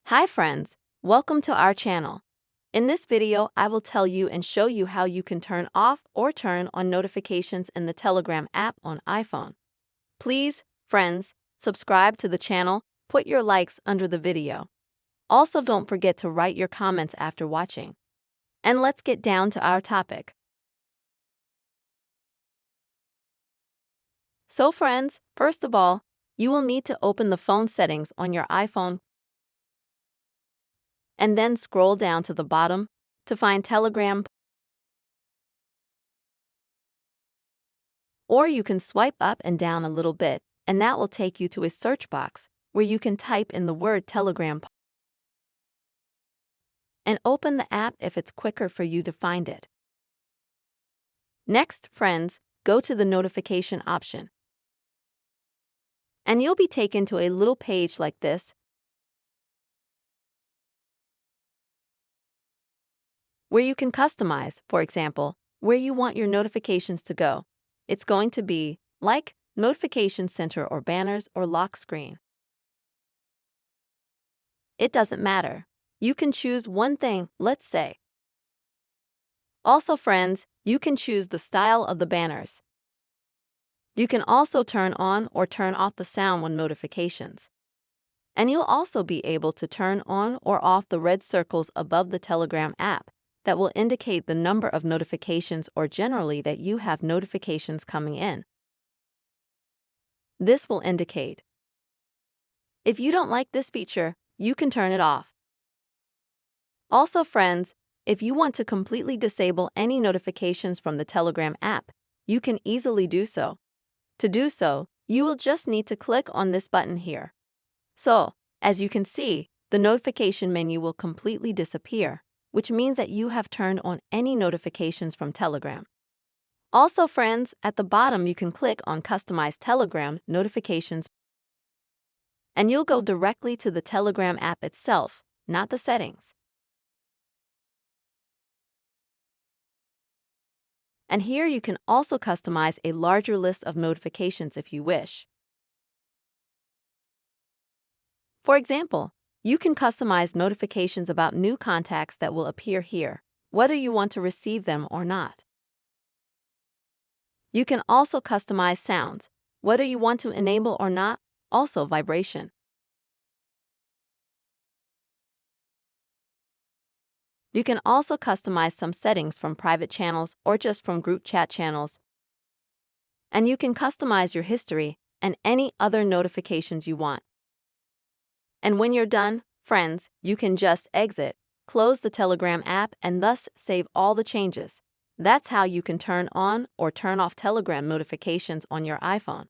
Hi friends, welcome to our channel. In this video, I will tell you and show you how you can turn off or turn on notifications in the Telegram app on iPhone. Please, friends, subscribe to the channel, put your likes under the video. Also, don't forget to write your comments after watching. And let's get down to our topic. So friends, first of all, you will need to open the phone settings on your iPhone and then scroll down to the bottom to find Telegram. Or you can swipe up and down a little bit, and that will take you to a search box where you can type in the word Telegram and open the app if it's quicker for you to find it. Next, friends, go to the notification option. And you'll be taken to a little page like this, where you can customize, for example, where you want your notifications to go. It's going to be like notification center or banners or lock screen. It doesn't matter. You can choose one thing, let's say. Also, friends, you can choose the style of the banners. You can also turn on or turn off the sound when notifications. And you'll also be able to turn on or off the red circles above the Telegram app that will indicate the number of notifications or generally that you have notifications coming in. This will indicate. If you don't like this feature, you can turn it off. Also, friends, if you want to completely disable any notifications from the Telegram app, you can easily do so. To do so, you will just need to click on this button here. So, as you can see, the notification menu will completely disappear, which means that you have turned on any notifications from Telegram. Also, friends, at the bottom you can click on Customize Telegram Notifications, and you'll go directly to the Telegram app itself, not the settings. And here you can also customize a larger list of notifications if you wish. For example, you can customize notifications about new contacts that will appear here, whether you want to receive them or not. You can also customize sounds, whether you want to enable or not, also vibration. You can also customize some settings from private channels or just from group chat channels. And you can customize your history and any other notifications you want. And when you're done, friends, you can just exit, close the Telegram app, and thus save all the changes. That's how you can turn on or turn off Telegram notifications on your iPhone.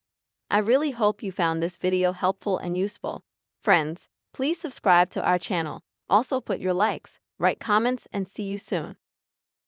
I really hope you found this video helpful and useful. Friends, please subscribe to our channel. Also put your likes, write comments, and see you soon.